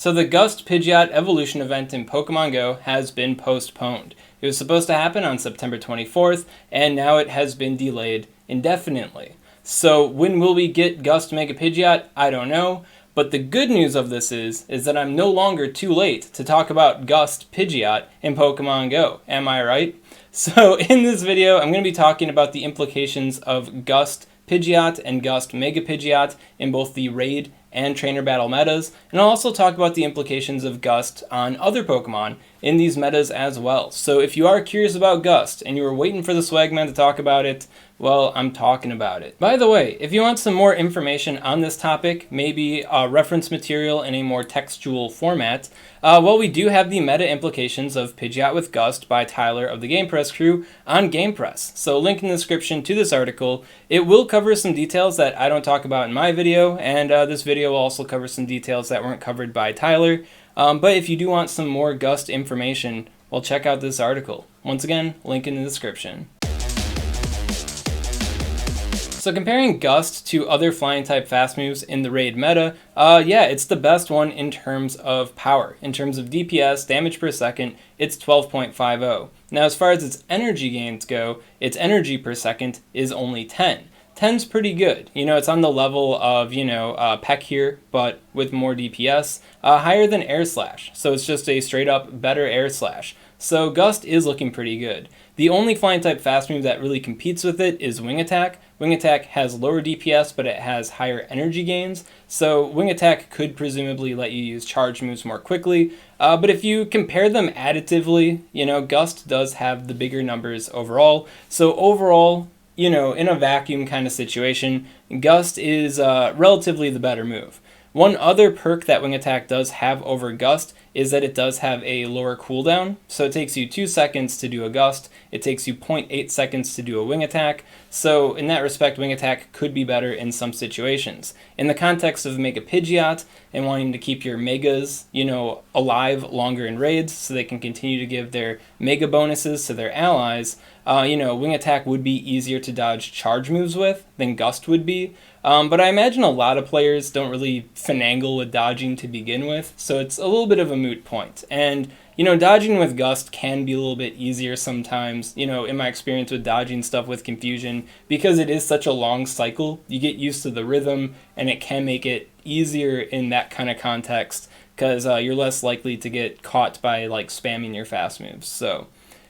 So the Gust Pidgeot evolution event in Pokemon Go has been postponed. It was supposed to happen on September 24th, and now it has been delayed indefinitely. So when will we get Gust Mega Pidgeot? I don't know. But the good news of this is that I'm no longer too late to talk about Gust Pidgeot in Pokemon Go. Am I right? So in this video, I'm going to be talking about the implications of Gust Pidgeot and Gust Mega Pidgeot in both the raid and trainer battle metas, and I'll also talk about the implications of Gust on other Pokemon in these metas as well. So if you are curious about Gust and you were waiting for the SwagMan to talk about it, well, I'm talking about it. By the way, if you want some more information on this topic, maybe reference material in a more textual format, well, we do have the meta implications of Pidgeot with Gust by Tyler of the Game Press crew on Game Press. So link in the description to this article. It will cover some details that I don't talk about in my video, and this video will also cover some details that weren't covered by Tyler. But if you do want some more Gust information, well, check out this article. Once again, link in the description. So comparing Gust to other flying type fast moves in the raid meta, yeah, it's the best one in terms of power. In terms of DPS, damage per second, it's 12.50. Now as far as its energy gains go, its energy per second is only 10. 10's pretty good. You know, it's on the level of, Peck here, but with more DPS, higher than Air Slash. So it's just a straight up better Air Slash. So Gust is looking pretty good. The only flying type fast move that really competes with it is Wing Attack. Wing Attack has lower DPS, but it has higher energy gains. So Wing Attack could presumably let you use charge moves more quickly. But if you compare them additively, Gust does have the bigger numbers overall. So overall, in a vacuum kind of situation, Gust is relatively the better move. One other perk that Wing Attack does have over Gust is that it does have a lower cooldown. So it takes you 2 seconds to do a Gust. It takes you 0.8 seconds to do a Wing Attack. So in that respect, Wing Attack could be better in some situations. In the context of Mega Pidgeot and wanting to keep your Megas, alive longer in raids so they can continue to give their Mega bonuses to their allies, Wing Attack would be easier to dodge charge moves with than Gust would be. But I imagine a lot of players don't really finagle with dodging to begin with, so it's a little bit of a moot point. And, dodging with Gust can be a little bit easier sometimes, in my experience with dodging stuff with Confusion, because it is such a long cycle, you get used to the rhythm, and it can make it easier in that kind of context, because you're less likely to get caught by, spamming your fast moves. So,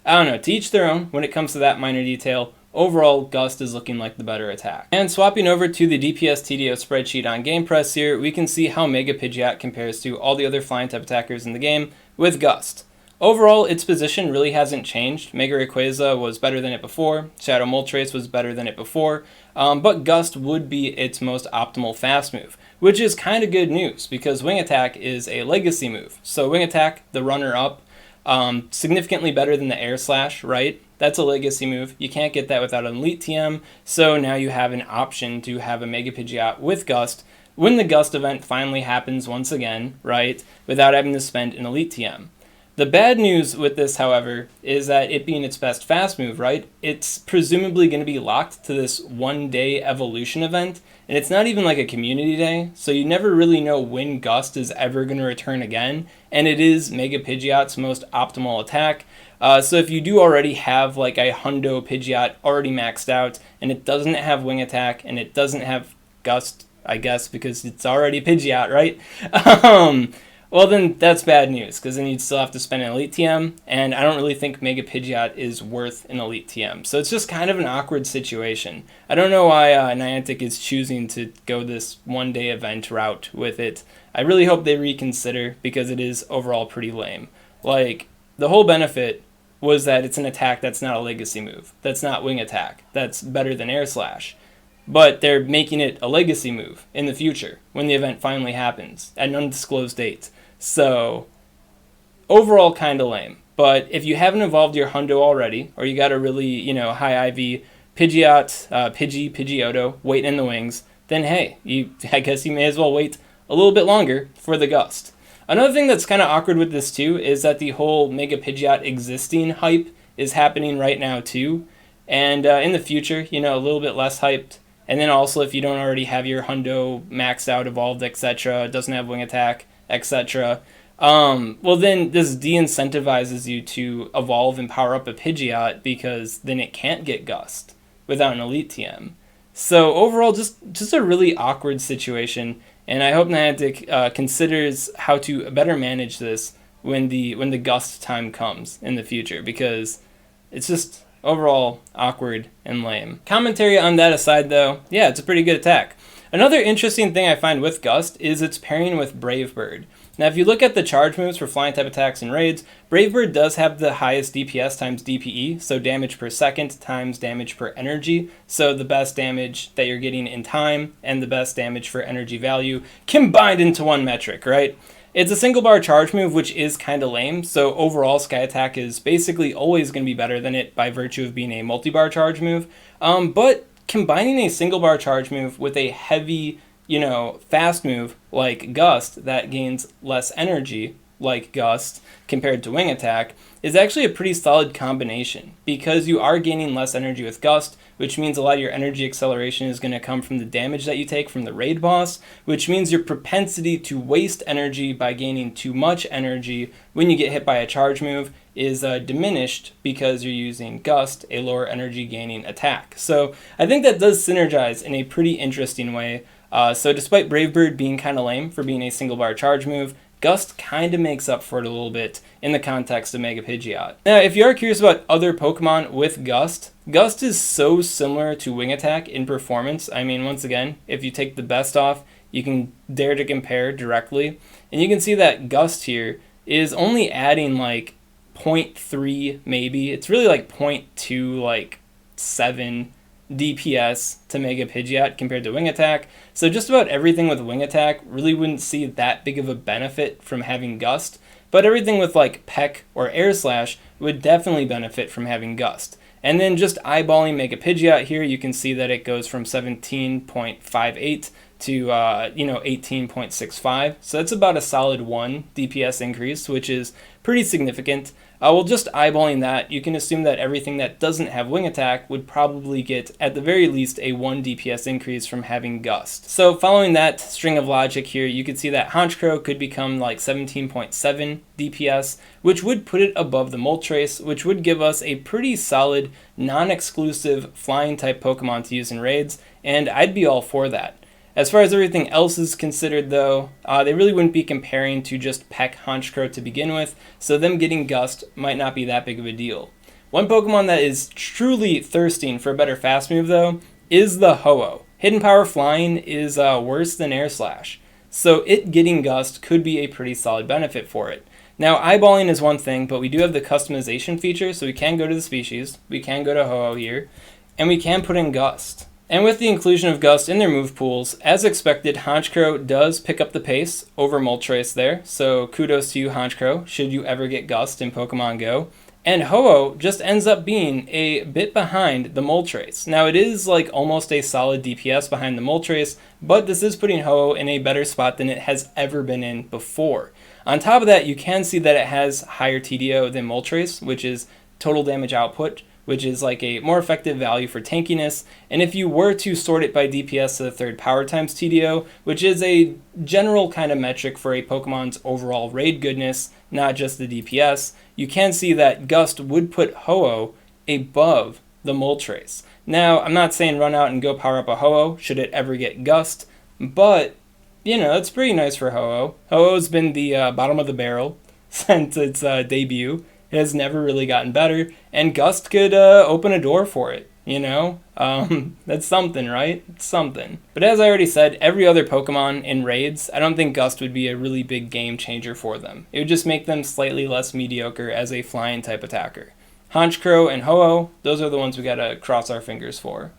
I don't know, to each their own when it comes to that minor detail. Overall, Gust is looking like the better attack. And swapping over to the DPS TDO spreadsheet on Game Press here, we can see how Mega Pidgeot compares to all the other flying type attackers in the game with Gust. Overall, its position really hasn't changed. Mega Rayquaza was better than it before, Shadow Moltres was better than it before, but Gust would be its most optimal fast move, which is kind of good news because Wing Attack is a legacy move. So Wing Attack, the runner-up, significantly better than the Air Slash, right? That's a legacy move. You can't get that without an Elite TM, so now you have an option to have a Mega Pidgeot with Gust when the Gust event finally happens once again, right, without having to spend an Elite TM. The bad news with this, however, is that it being its best fast move, right, it's presumably going to be locked to this one-day evolution event, and it's not even like a community day, so you never really know when Gust is ever going to return again, and it is Mega Pidgeot's most optimal attack. So if you do already have like a Hundo Pidgeot already maxed out, and it doesn't have Wing Attack, and it doesn't have Gust, I guess, because it's already Pidgeot, right? Well, then that's bad news, because then you'd still have to spend an Elite TM, and I don't really think Mega Pidgeot is worth an Elite TM. So it's just kind of an awkward situation. I don't know why Niantic is choosing to go this one-day event route with it. I really hope they reconsider, because it is overall pretty lame. The whole benefit was that it's an attack that's not a legacy move. That's not Wing Attack. That's better than Air Slash. But they're making it a legacy move in the future when the event finally happens at an undisclosed date. So, overall kind of lame. But if you haven't evolved your Hundo already, or you got a really, high IV Pidgeot, Pidgeotto waiting in the wings, then hey, I guess you may as well wait a little bit longer for the Gust. Another thing that's kind of awkward with this too is that the whole Mega Pidgeot existing hype is happening right now too. And in the future, a little bit less hyped. And then also if you don't already have your Hundo maxed out, evolved, etc., doesn't have Wing Attack, etc. Well, then this de-incentivizes you to evolve and power up a Pidgeot because then it can't get Gust without an Elite TM. So overall, just a really awkward situation, and I hope Niantic considers how to better manage this when the Gust time comes in the future, because it's just overall awkward and lame. Commentary on that aside, though, yeah, it's a pretty good attack. Another interesting thing I find with Gust is its pairing with Brave Bird. Now, if you look at the charge moves for flying type attacks and raids, Brave Bird does have the highest DPS times DPE, so damage per second times damage per energy, so the best damage that you're getting in time and the best damage for energy value combined into one metric, right? It's a single bar charge move, which is kind of lame, so overall Sky Attack is basically always going to be better than it by virtue of being a multi-bar charge move, but combining a single bar charge move with a heavy, fast move like Gust that gains less energy, like Gust, compared to Wing Attack, is actually a pretty solid combination, because you are gaining less energy with Gust, which means a lot of your energy acceleration is going to come from the damage that you take from the raid boss, which means your propensity to waste energy by gaining too much energy when you get hit by a charge move is diminished because you're using Gust, a lower energy gaining attack. So I think that does synergize in a pretty interesting way. So despite Brave Bird being kind of lame for being a single bar charge move, Gust kind of makes up for it a little bit in the context of Mega Pidgeot. Now, if you are curious about other Pokemon with Gust, Gust is so similar to Wing Attack in performance. I mean, once again, if you take the best off, you can dare to compare directly. And you can see that Gust here is only adding like 0.3 maybe. It's really like 0.2, like 7 DPS to Mega Pidgeot compared to Wing Attack. So just about everything with Wing Attack really wouldn't see that big of a benefit from having Gust, but everything with like Peck or Air Slash would definitely benefit from having Gust. And then just eyeballing Mega Pidgeot here, you can see that it goes from 17.58 to 18.65. So that's about a solid 1 DPS increase, which is pretty significant. Well, just eyeballing that, you can assume that everything that doesn't have Wing Attack would probably get, at the very least, a 1 DPS increase from having Gust. So following that string of logic here, you could see that Honchkrow could become like 17.7 DPS, which would put it above the Moltres, which would give us a pretty solid, non-exclusive flying type Pokemon to use in raids, and I'd be all for that. As far as everything else is considered, though, they really wouldn't be comparing to just Peck Honchkrow to begin with, so them getting Gust might not be that big of a deal. One Pokemon that is truly thirsting for a better fast move, though, is the Ho-Oh. Hidden Power Flying is worse than Air Slash, so it getting Gust could be a pretty solid benefit for it. Now, eyeballing is one thing, but we do have the customization feature, so we can go to the species, we can go to Ho-Oh here, and we can put in Gust. And with the inclusion of Gust in their move pools, as expected, Honchkrow does pick up the pace over Moltres there, so kudos to you, Honchkrow, should you ever get Gust in Pokemon Go. And Ho-Oh just ends up being a bit behind the Moltres. Now, it is like almost a solid DPS behind the Moltres, but this is putting Ho-Oh in a better spot than it has ever been in before. On top of that, you can see that it has higher TDO than Moltres, which is total damage output, which is like a more effective value for tankiness. And if you were to sort it by DPS to the third power times TDO, which is a general kind of metric for a Pokemon's overall raid goodness, not just the DPS, you can see that Gust would put Ho-Oh above the Moltres. Now, I'm not saying run out and go power up a Ho-Oh should it ever get Gust, but, it's pretty nice for Ho-Oh. Ho-Oh's been the bottom of the barrel since its debut. It has never really gotten better, and Gust could open a door for it, That's something, right? It's something. But as I already said, every other Pokemon in raids, I don't think Gust would be a really big game changer for them. It would just make them slightly less mediocre as a flying type attacker. Honchkrow and Ho-Oh, those are the ones we gotta cross our fingers for.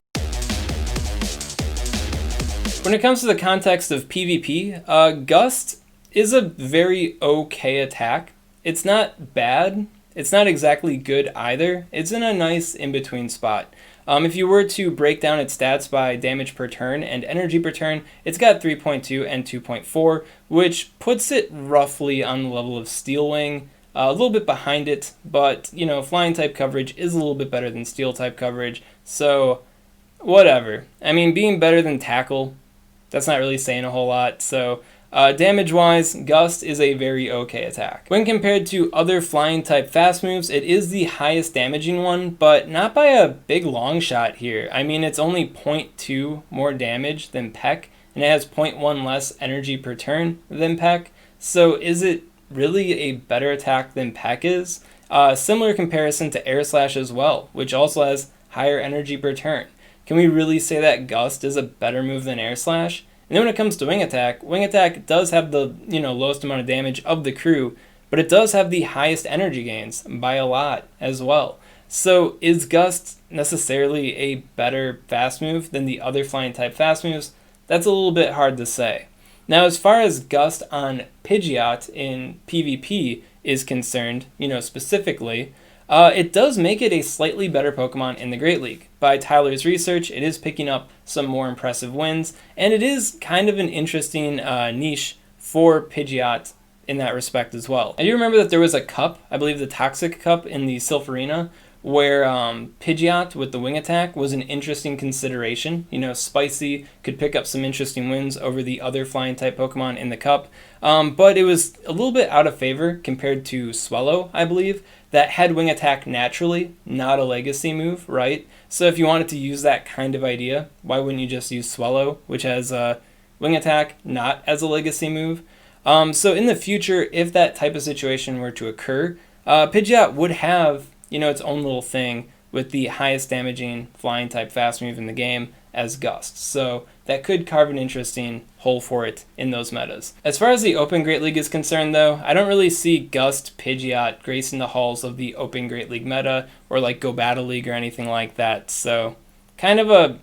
When it comes to the context of PvP, Gust is a very okay attack. It's not bad. It's not exactly good either. It's in a nice in-between spot. If you were to break down its stats by damage per turn and energy per turn, it's got 3.2 and 2.4, which puts it roughly on the level of Steel Wing, a little bit behind it, but, flying type coverage is a little bit better than steel type coverage, so whatever. I mean, being better than Tackle, that's not really saying a whole lot, so Damage-wise, Gust is a very okay attack. When compared to other flying-type fast moves, it is the highest damaging one, but not by a big long shot here. I mean, it's only 0.2 more damage than Peck, and it has 0.1 less energy per turn than Peck. So is it really a better attack than Peck is? Similar comparison to Air Slash as well, which also has higher energy per turn. Can we really say that Gust is a better move than Air Slash? And then when it comes to Wing Attack does have the lowest amount of damage of the crew, but it does have the highest energy gains by a lot as well. So is Gust necessarily a better fast move than the other flying type fast moves? That's a little bit hard to say. Now, as far as Gust on Pidgeot in PvP is concerned, specifically, it does make it a slightly better Pokemon in the Great League. By Tyler's research, it is picking up some more impressive wins, and it is kind of an interesting niche for Pidgeot in that respect as well. I do remember that there was a cup, I believe the Toxic Cup in the Sylph Arena, where Pidgeot with the Wing Attack was an interesting consideration. Spicy could pick up some interesting wins over the other flying type Pokemon in the cup, but it was a little bit out of favor compared to Swellow, I believe, that had Wing Attack naturally, not a legacy move, right? So if you wanted to use that kind of idea, why wouldn't you just use Swellow, which has Wing Attack not as a legacy move? So in the future, if that type of situation were to occur, Pidgeot would have its own little thing with the highest damaging flying type fast move in the game as Gust. So that could carve an interesting hole for it in those metas. As far as the Open Great League is concerned though, I don't really see Gust Pidgeot gracing the halls of the Open Great League meta or like Go Battle League or anything like that. So kind of a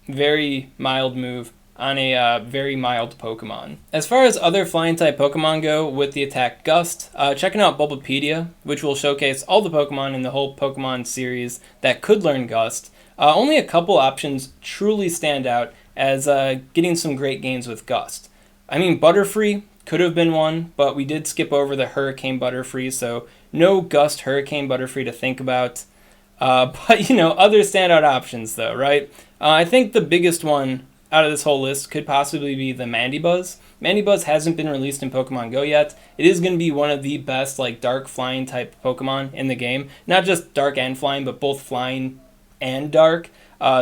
very mild move on a very mild Pokemon. As far as other flying type Pokemon go with the attack Gust, checking out Bulbapedia, which will showcase all the Pokemon in the whole Pokemon series that could learn Gust. Only a couple options truly stand out as getting some great gains with Gust. I mean, Butterfree could have been one, but we did skip over the Hurricane Butterfree, so no Gust Hurricane Butterfree to think about. But other standout options though, right? I think the biggest one out of this whole list could possibly be the Mandibuzz. Mandibuzz hasn't been released in Pokemon Go yet. It is going to be one of the best dark flying type Pokemon in the game. Not just dark and flying, but both flying and dark.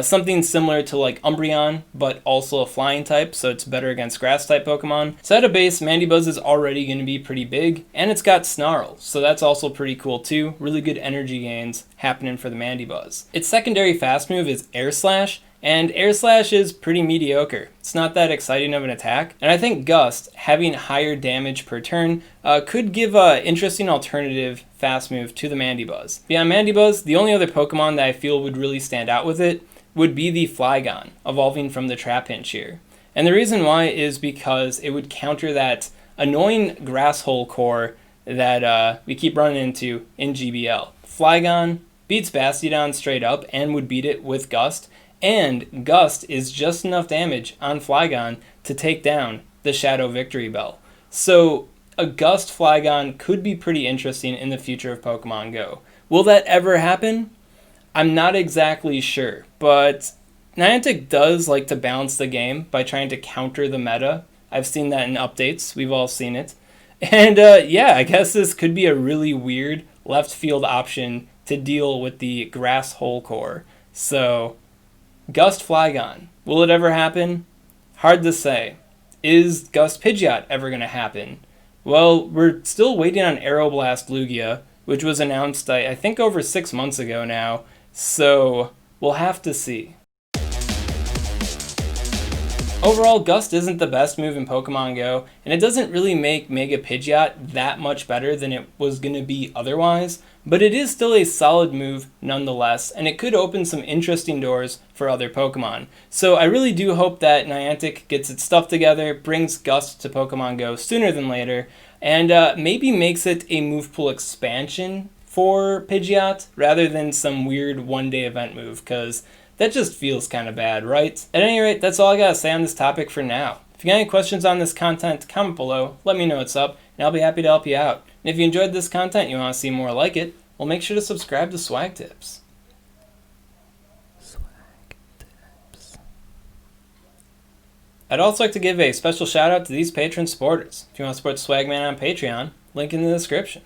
Something similar to Umbreon, but also a flying type, so it's better against grass type Pokemon. So at a base, Mandibuzz is already going to be pretty big, and it's got Snarl, so that's also pretty cool too. Really good energy gains happening for the Mandibuzz. Its secondary fast move is Air Slash, and Air Slash is pretty mediocre. It's not that exciting of an attack, and I think Gust, having higher damage per turn, could give an interesting alternative fast move to the Mandibuzz. Beyond Mandibuzz, the only other Pokemon that I feel would really stand out with it would be the Flygon, evolving from the Trapinch here. And the reason why is because it would counter that annoying grass hole core that we keep running into in GBL. Flygon beats Bastiodon straight up and would beat it with Gust, and Gust is just enough damage on Flygon to take down the Shadow Victory Bell. So a Gust Flygon could be pretty interesting in the future of Pokemon Go. Will that ever happen? I'm not exactly sure, but Niantic does like to balance the game by trying to counter the meta. I've seen that in updates. We've all seen it. And yeah, I guess this could be a really weird left field option to deal with the grass hole core. So Gust Flygon, will it ever happen? Hard to say. Is Gust Pidgeot ever going to happen? Well, we're still waiting on Aeroblast Lugia, which was announced, I think, over 6 months ago now, so we'll have to see. Overall, Gust isn't the best move in Pokemon Go, and it doesn't really make Mega Pidgeot that much better than it was going to be otherwise, but it is still a solid move nonetheless, and it could open some interesting doors for other Pokemon. So I really do hope that Niantic gets its stuff together, brings Gust to Pokemon Go sooner than later, and maybe makes it a move pool expansion for Pidgeot rather than some weird one-day event move, because that just feels kind of bad, right? At any rate, that's all I gotta say on this topic for now. If you got any questions on this content, comment below, let me know what's up, and I'll be happy to help you out. And if you enjoyed this content and you want to see more like it, well, make sure to subscribe to SwagTips. I'd also like to give a special shout out to these patron supporters. If you want to support SwagMan on Patreon, link in the description.